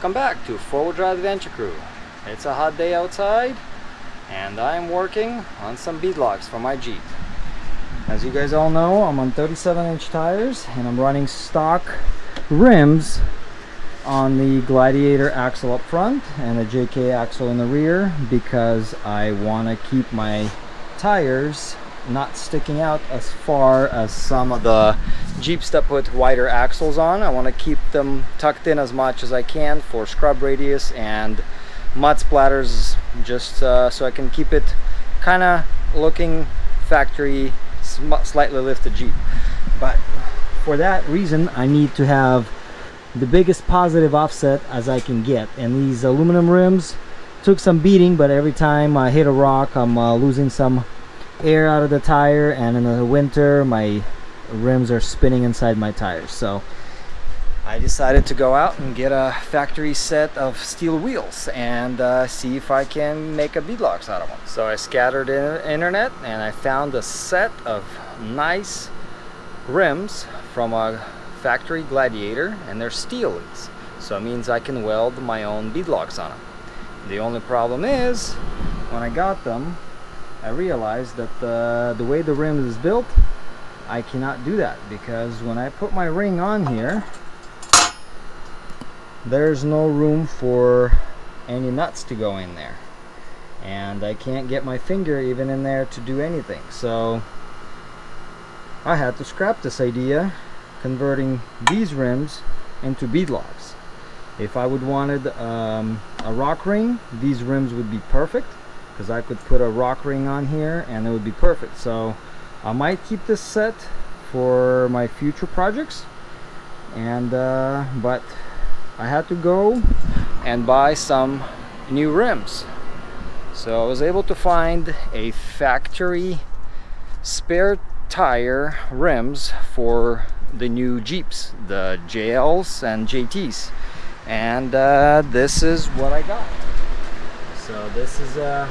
Welcome back to Forward Drive Adventure Crew. It's a hot day outside and I'm working on some beadlocks for my Jeep. As you guys all know, I'm on 37-inch tires and I'm running stock rims on the Gladiator axle up front and the JK axle in the rear because I want to keep my tires not sticking out as far as some of the Jeeps that put wider axles on. I want to keep them tucked in as much as I can for scrub radius and mud splatters, just so I can keep it kind of looking factory, slightly lifted Jeep. But for that reason I need to have the biggest positive offset as I can get, and these aluminum rims took some beating, but every time I hit a rock I'm losing some air out of the tire, and in the winter my rims are spinning inside my tires. So I decided to go out and get a factory set of steel wheels and see if I can make a beadlocks out of them. So I scattered the internet and I found a set of nice rims from a factory Gladiator, and they're steelies, so it means I can weld my own beadlocks on them. The only problem is when I got them I realized that the way the rim is built, I cannot do that, because when I put my ring on here there's no room for any nuts to go in there, and I can't get my finger even in there to do anything. So I had to scrap this idea, converting these rims into beadlocks. If I would wanted a rock ring, these rims would be perfect, because I could put a rock ring on here and it would be perfect. So I might keep this set for my future projects, and but I had to go and buy some new rims. So I was able to find a factory spare tire rims for the new Jeeps, the JLs and JTs, and this is what I got. So this is a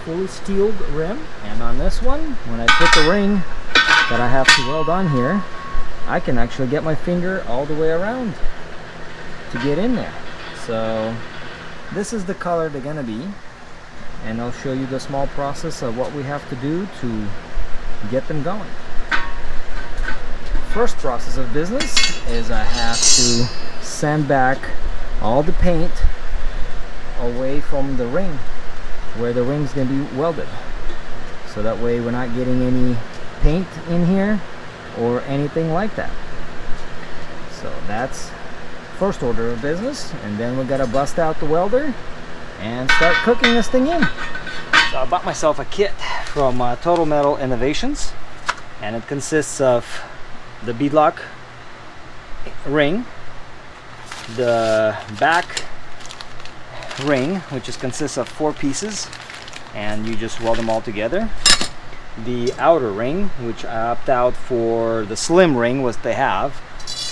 fully steeled rim, and on this one, when I put the ring that I have to weld on here, I can actually get my finger all the way around to get in there. So this is the color they're gonna be, and I'll show you the small process of what we have to do to get them going. First process of business is I have to sand back all the paint away from the ring where the ring's going to be welded, so that way we're not getting any paint in here or anything like that. So that's first order of business, and then we got to bust out the welder and start cooking this thing in. So I bought myself a kit from Total Metal Innovations, and it consists of the beadlock ring, the back ring, which consists of 4 pieces, and you just weld them all together. The outer ring, which I opt out for the slim ring, was they have,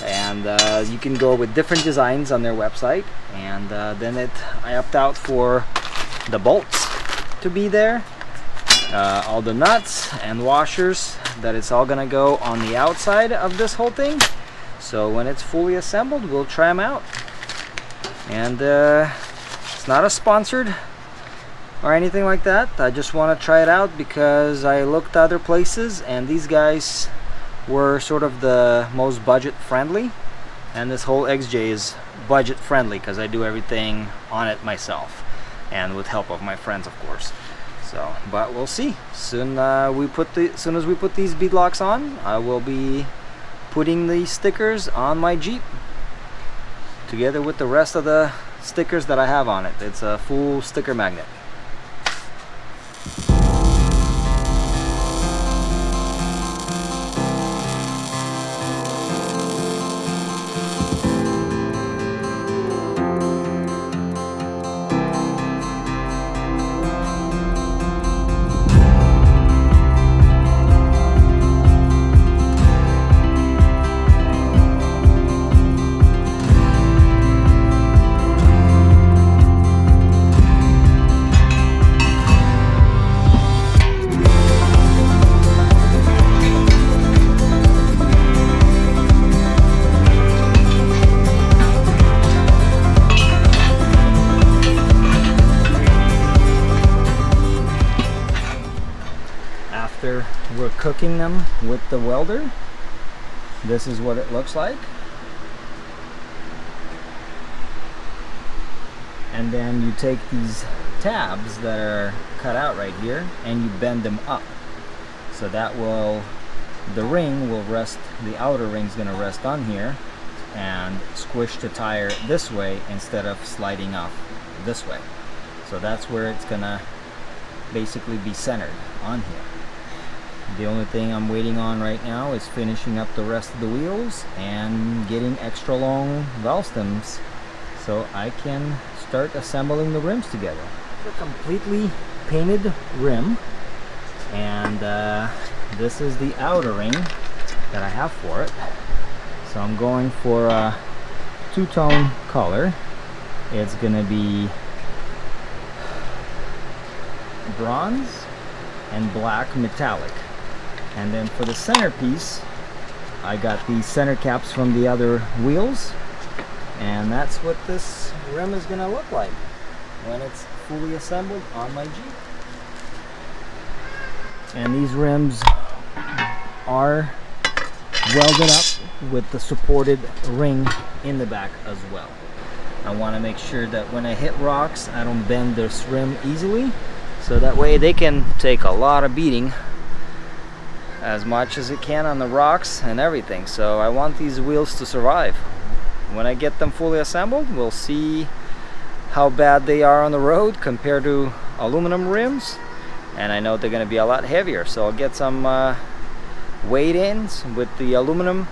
and you can go with different designs on their website, and then I opt out for the bolts to be there, all the nuts and washers, that it's all gonna go on the outside of this whole thing. So when it's fully assembled, we'll try them out. And it's not a sponsored or anything like that. I just want to try it out because I looked other places and these guys were sort of the most budget friendly, and this whole XJ is budget friendly because I do everything on it myself and with help of my friends, of course. So, but we'll see. Soon as we put these beadlocks on, I will be putting the stickers on my Jeep together with the rest of the stickers that I have on it. It's a full sticker magnet. cooking them with the welder. This is what it looks like. And then you take these tabs that are cut out right here and you bend them up. So that will, the ring will rest, the outer ring's gonna rest on here and squish the tire this way instead of sliding off this way. So that's where it's gonna basically be centered on here. The only thing I'm waiting on right now is finishing up the rest of the wheels and getting extra long valve stems so I can start assembling the rims together. It's a completely painted rim, and this is the outer ring that I have for it. So I'm going for a two-tone color. It's gonna be bronze and black metallic. And then for the centerpiece, I got these center caps from the other wheels, and that's what this rim is gonna look like when it's fully assembled on my Jeep. And these rims are welded up with the supported ring in the back as well. I want to make sure that when I hit rocks, I don't bend this rim easily, so that way they can take a lot of beating, as much as it can on the rocks and everything. So I want these wheels to survive. When I get them fully assembled, we'll see how bad they are on the road compared to aluminum rims, and I know they're going to be a lot heavier, so I'll get some weight-ins with the aluminum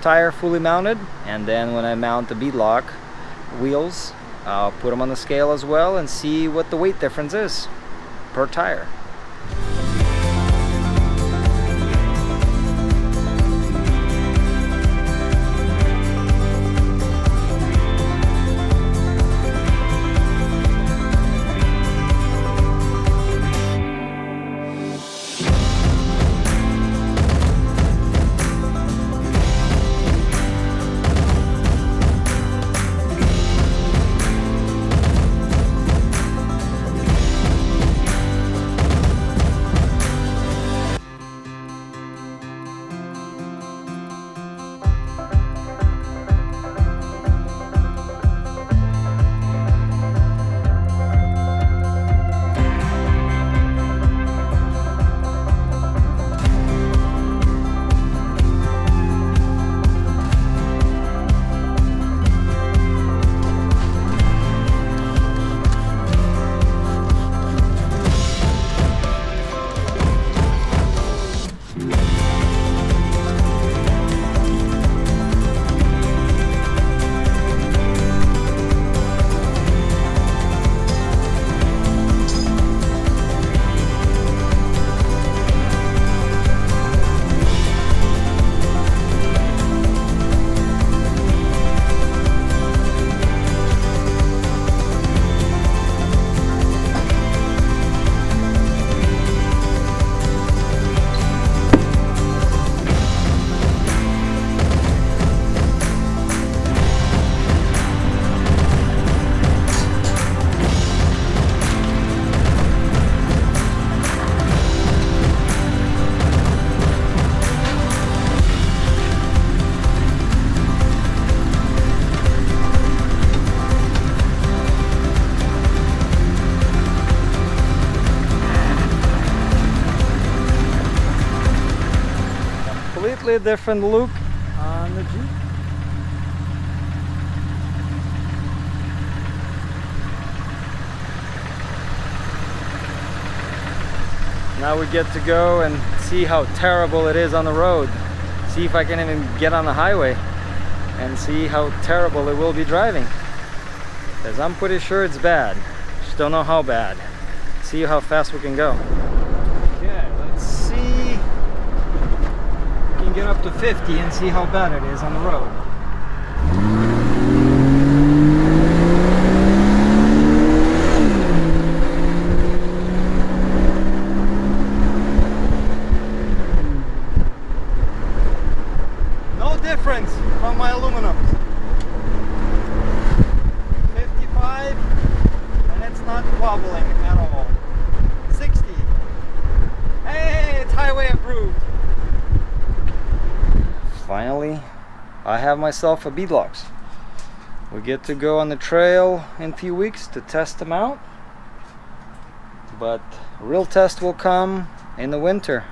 tire fully mounted, and then when I mount the BeadLock wheels, I'll put them on the scale as well and see what the weight difference is per tire. Completely different look on the Jeep. Now we get to go and see how terrible it is on the road. See if I can even get on the highway and see how terrible it will be driving. Because I'm pretty sure it's bad. Just don't know how bad. See how fast we can go. Okay, let's see. We can get up to 50 and see how bad it is on the road. Difference from my aluminum. 55 and it's not wobbling at all. 60. Hey, it's highway approved. finally I have myself a BeadLocks. We get to go on the trail in a few weeks to test them out, but real test will come in the winter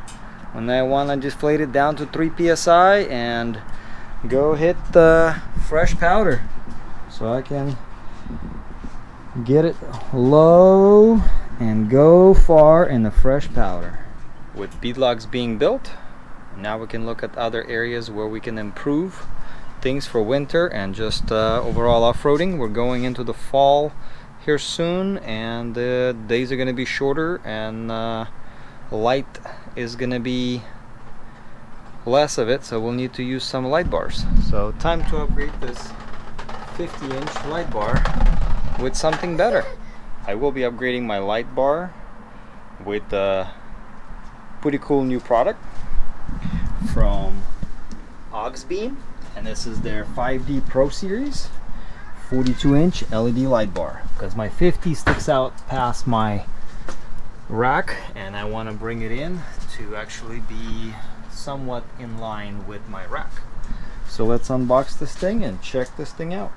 when I want to deflate it down to 3 psi and go hit the fresh powder so I can get it low and go far in the fresh powder. With BeadLocks being built, now we can look at other areas where we can improve things for winter and just overall off-roading. We're going into the fall here soon, and the days are going to be shorter, and light is going to be less of it, so we'll need to use some light bars. So time to upgrade this 50-inch light bar with something better. I will be upgrading my light bar with a pretty cool new product from AUXBEAM, and this is their 5D Pro Series 42-inch LED light bar, because my 50 sticks out past my rack and I want to bring it in to actually be somewhat in line with my rack. So let's unbox this thing and check this thing out.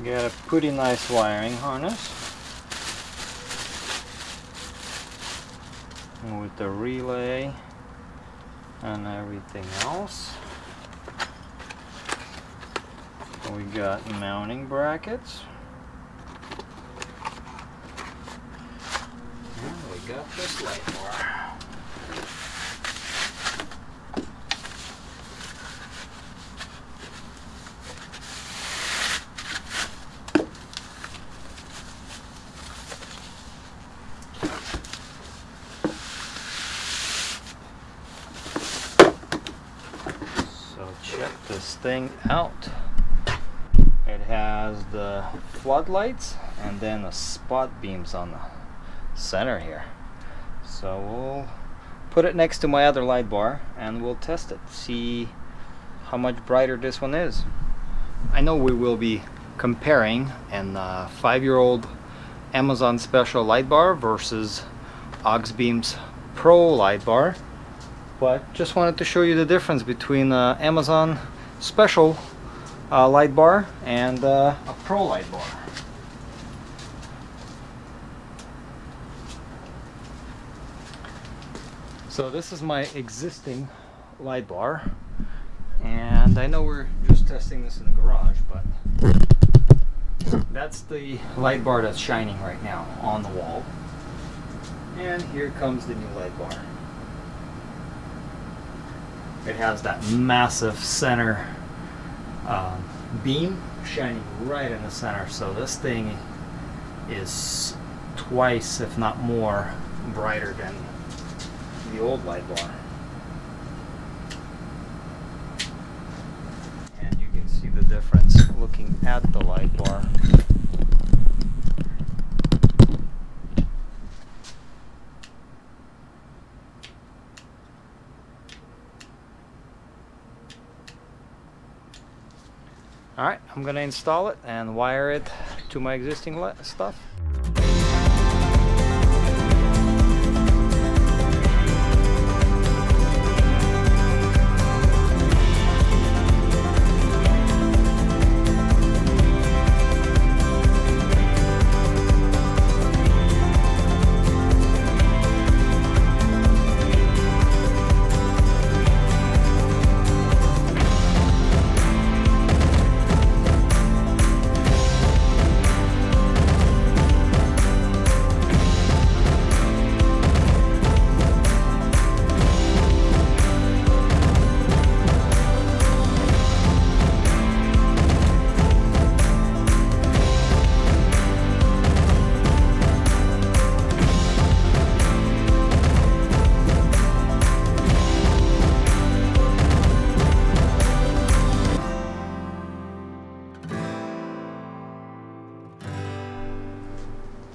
Got a pretty nice wiring harness with the relay and everything else. We got mounting brackets. And we got this light bar. Check this thing out. It has the floodlights and then the spot beams on the center here. So we'll put it next to my other light bar and we'll test it, see how much brighter this one is. I know we will be comparing an 5-year-old Amazon Special light bar versus AUXBEAM's Pro light bar, but just wanted to show you the difference between Amazon Special light bar and a Pro light bar. So this is my existing light bar, and I know we're just testing this in the garage, but that's the light bar that's shining right now on the wall. And here comes the new light bar. It has that massive center beam shining right in the center, so this thing is twice, if not more, brighter than the old light bar. And you can see the difference looking at the light bar. Alright, I'm going to install it and wire it to my existing stuff.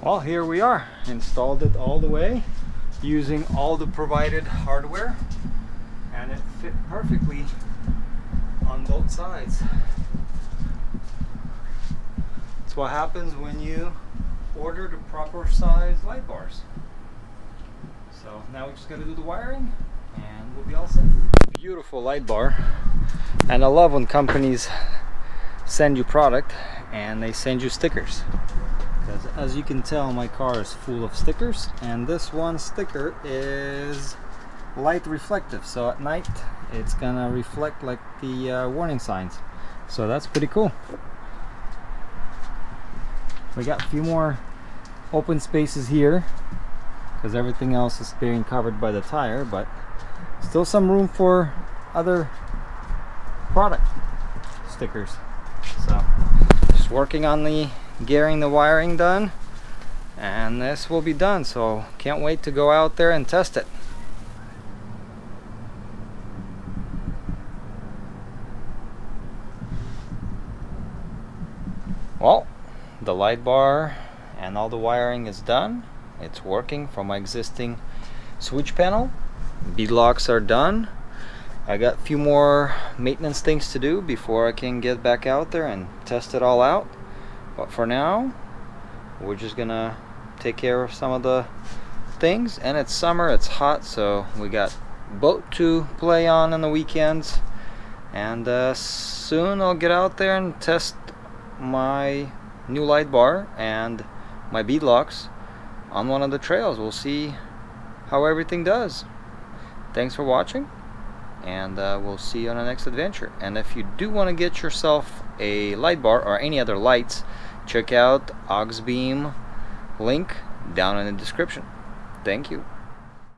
Well, here we are, installed it all the way using all the provided hardware, and it fit perfectly sides. That's what happens when you order the proper size light bars. So now we just gotta do the wiring and we'll be all set. Beautiful light bar. And I love when companies send you product and they send you stickers, because as you can tell, my car is full of stickers, and this one sticker is light reflective, so at night it's gonna reflect like the warning signs. So that's pretty cool. We got a few more open spaces here because everything else is being covered by the tire, but still some room for other product stickers. So just working on getting the wiring done, and this will be done, so can't wait to go out there and test it. Well, the light bar and all the wiring is done. It's working from my existing switch panel. Beadlocks are done. I got a few more maintenance things to do before I can get back out there and test it all out. But for now, we're just gonna take care of some of the things. And it's summer, it's hot, so we got boat to play on the weekends. And soon I'll get out there and test my new light bar and my beadlocks on one of the trails. We'll see how everything does. Thanks for watching, and we'll see you on the next adventure. And if you do want to get yourself a light bar or any other lights, check out AUXBEAM link down in the description. Thank you.